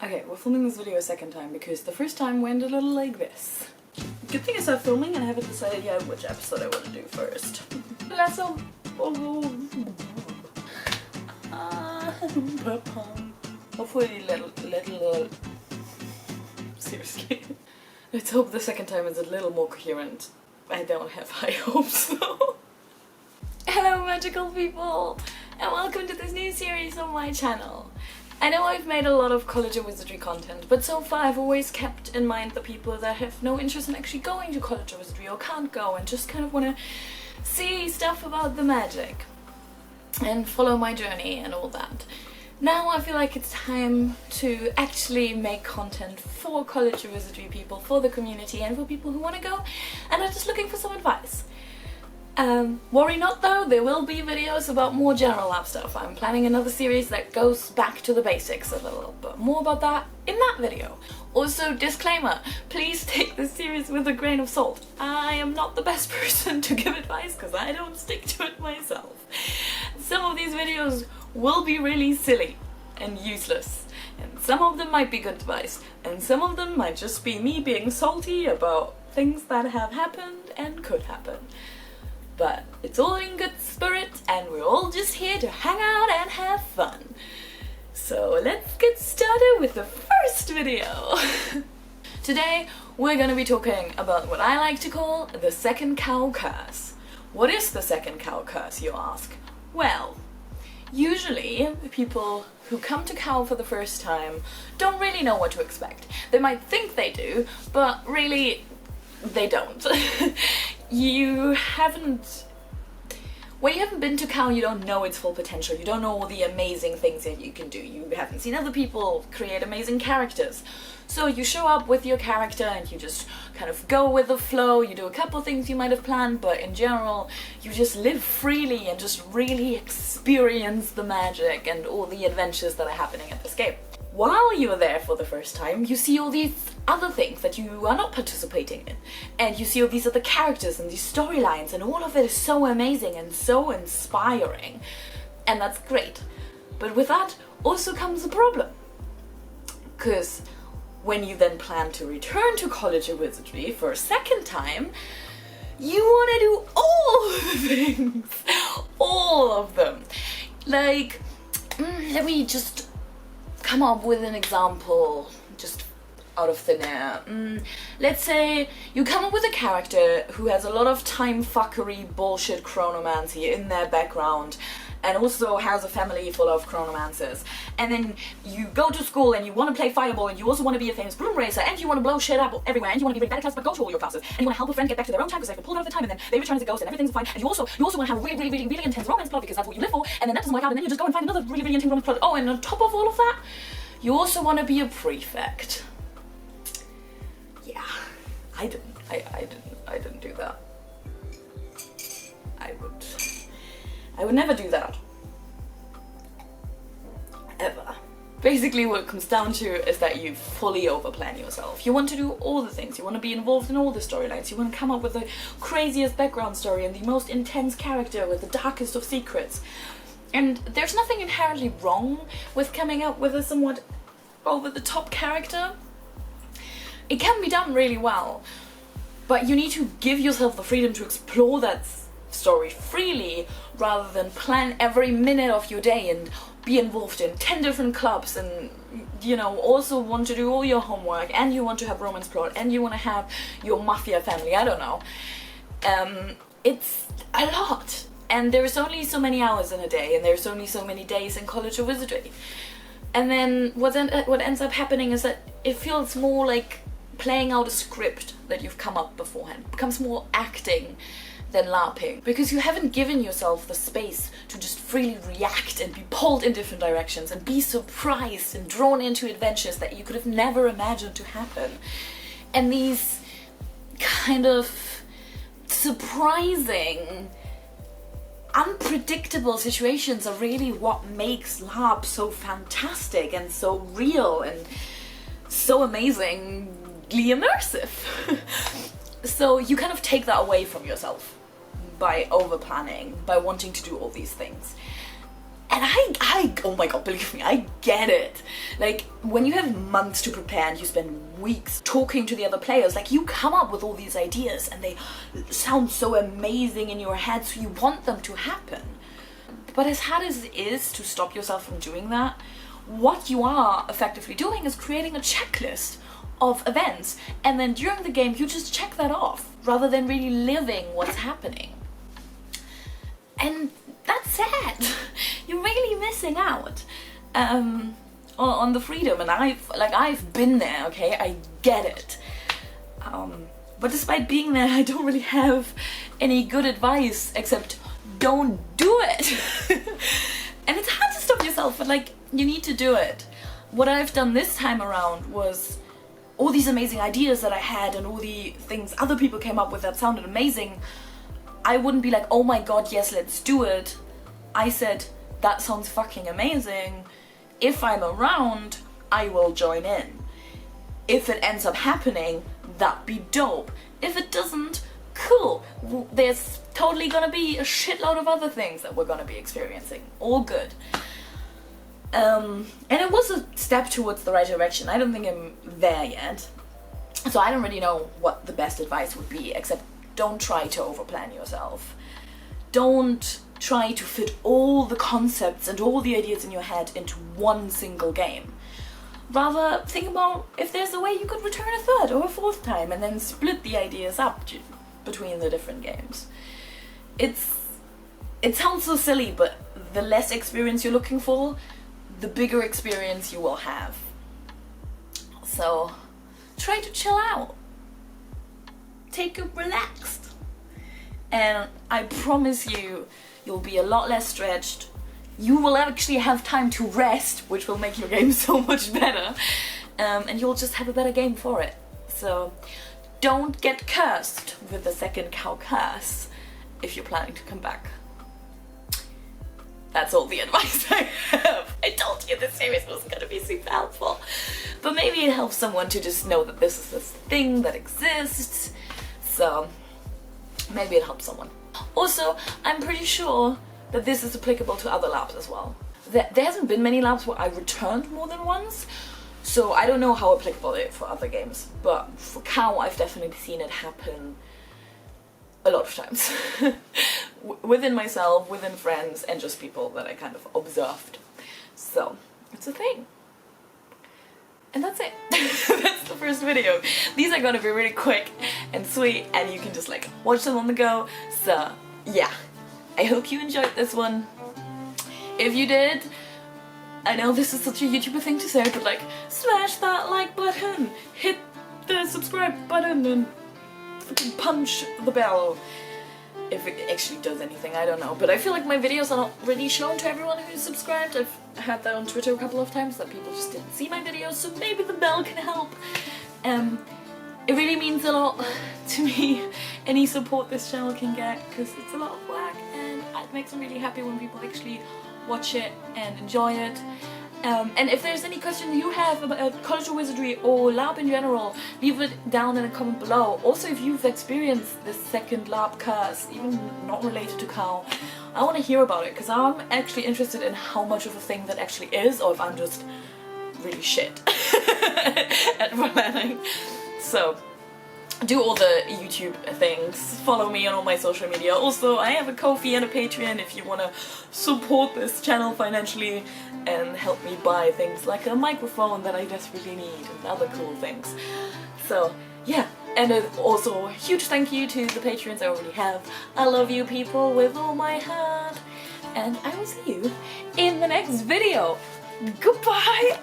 Okay, we're filming this video a second time because the first time went a little like this. Good thing I started filming and I haven't decided yet which episode I want to do first. Let's hopefully little seriously. Let's hope the second time is a little more coherent. I don't have high hopes though. Hello magical people and welcome to this new series on my channel. I know I've made a lot of College of Wizardry content, but so far I've always kept in mind the people that have no interest in actually going to College of Wizardry or can't go and just kind of want to see stuff about the magic and follow my journey and all that. Now I feel like it's time to actually make content for College of Wizardry people, for the community and for people who want to go and are just looking for some advice. Worry not though, there will be videos about more general Larp stuff. I'm planning another series that goes back to the basics a little, but more about that in that video. Also, disclaimer, please take this series with a grain of salt. I am not the best person to give advice because I don't stick to it myself. Some of these videos will be really silly and useless, and some of them might be good advice, and some of them might just be me being salty about things that have happened and could happen. But it's all in good spirit and we're all just here to hang out and have fun. So let's get started with the first video. Today we're gonna be talking about what I like to call the second cow curse. What is the second cow curse, you ask? Well, usually people who come to cow for the first time don't really know what to expect. They might think they do, but really they don't. When you haven't been to cow, you don't know its full potential. You don't know all the amazing things that you can do. You haven't seen other people create amazing characters. So you show up with your character and you just kind of go with the flow. You do a couple things you might have planned, but in general, you just live freely and just really experience the magic and all the adventures that are happening at this game. While you're there for the first time, you see all these other things that you are not participating in. And you see all these other characters and these storylines, and all of it is so amazing and so inspiring. And that's great. But with that also comes a problem. Because when you then plan to return to College of Wizardry for a second time, you want to do all the things. All of them. Like, let me just come up with an example, just out of thin air. Let's say you come up with a character who has a lot of time fuckery, bullshit chronomancy in their background, and also has a family full of chronomancers. And then you go to school and you want to play fireball, and you also want to be a famous broom racer, and you want to blow shit up everywhere, and you want to be really bad at class but go to all your classes, and you want to help a friend get back to their own time because they have to pull out of the time, and then they return as a ghost and everything's fine, and you also want to have a really intense romance plot because that's what you live for, and then that doesn't work out, and then you just go and find another really intense romance plot. Oh, and on top of all of that, you also want to be a prefect. Yeah, I didn't do that. I would never do that. Ever. Basically what it comes down to is that you fully overplan yourself. You want to do all the things, you want to be involved in all the storylines, you want to come up with the craziest background story and the most intense character with the darkest of secrets. And there's nothing inherently wrong with coming up with a somewhat over-the-top character. It can be done really well, but you need to give yourself the freedom to explore that story freely rather than plan every minute of your day and be involved in 10 different clubs and, you know, also want to do all your homework and you want to have romance plot and you want to have your mafia family, I don't know. It's a lot, and there's only so many hours in a day and there's only so many days in College of Wizardry. And then what ends up happening is that it feels more like playing out a script that you've come up beforehand. It becomes more acting than LARPing, because you haven't given yourself the space to just freely react and be pulled in different directions and be surprised and drawn into adventures that you could have never imagined to happen. And these kind of surprising, unpredictable situations are really what makes LARP so fantastic and so real and so amazingly immersive. So you kind of take that away from yourself by over planning, by wanting to do all these things. And oh my god, believe me, I get it. Like, when you have months to prepare and you spend weeks talking to the other players, like, you come up with all these ideas and they sound so amazing in your head, so you want them to happen. But as hard as it is to stop yourself from doing that, what you are effectively doing is creating a checklist of events, and then during the game you just check that off, rather than really living what's happening. And that's sad. You're really missing out on the freedom, and I've been there, okay? I get it. But despite being there, I don't really have any good advice except don't do it. And it's hard to stop yourself, but like, you need to do it. What I've done this time around was all these amazing ideas that I had and all the things other people came up with that sounded amazing. I wouldn't be like, oh my god, yes, let's do it. I said, that sounds fucking amazing. If I'm around, I will join in. If it ends up happening, that'd be dope. If it doesn't, cool. There's totally gonna be a shitload of other things that we're gonna be experiencing. All good. And it was a step towards the right direction. I don't think I'm there yet. So I don't really know what the best advice would be, except don't try to overplan yourself. Don't try to fit all the concepts and all the ideas in your head into one single game. Rather, think about if there's a way you could return a third or a fourth time and then split the ideas up between the different games. It sounds so silly, but the less experience you're looking for, the bigger experience you will have. So, try to chill out. Take it relaxed. And I promise you, you'll be a lot less stretched. You will actually have time to rest, which will make your game so much better. And you'll just have a better game for it. So, don't get cursed with the second cow curse if you're planning to come back. That's all the advice I have. I told you this series wasn't going to be super helpful. But maybe it helps someone to just know that this is this thing that exists. So, maybe it helps someone. Also, I'm pretty sure that this is applicable to other Larps as well. There hasn't been many Larps where I returned more than once, so I don't know how applicable it is for other games. But for Cow, I've definitely seen it happen a lot of times. Within myself, within friends, and just people that I kind of observed. So, it's a thing. And that's it. That's the first video. These are gonna be really quick and sweet, and you can just like watch them on the go. So, yeah. I hope you enjoyed this one. If you did, I know this is such a YouTuber thing to say, but like, smash that like button, hit the subscribe button, and fucking punch the bell. If it actually does anything, I don't know. But I feel like my videos are not really shown to everyone who's subscribed. I've had that on Twitter a couple of times, that people just didn't see my videos, so maybe the bell can help. It really means a lot to me, any support this channel can get, because it's a lot of work, and it makes me really happy when people actually watch it and enjoy it. And if there's any question you have about College of Wizardry or Larp in general, leave it down in a comment below. Also, if you've experienced this second Larp curse, even not related to Cow, I want to hear about it, because I'm actually interested in how much of a thing that actually is, or if I'm just really shit at planning. So, do all the YouTube things, follow me on all my social media. Also, I have a Ko-fi and a Patreon if you want to support this channel financially and help me buy things like a microphone that I desperately need and other cool things. So, yeah. And also, a huge thank you to the Patreons I already have. I love you people with all my heart. And I will see you in the next video. Goodbye!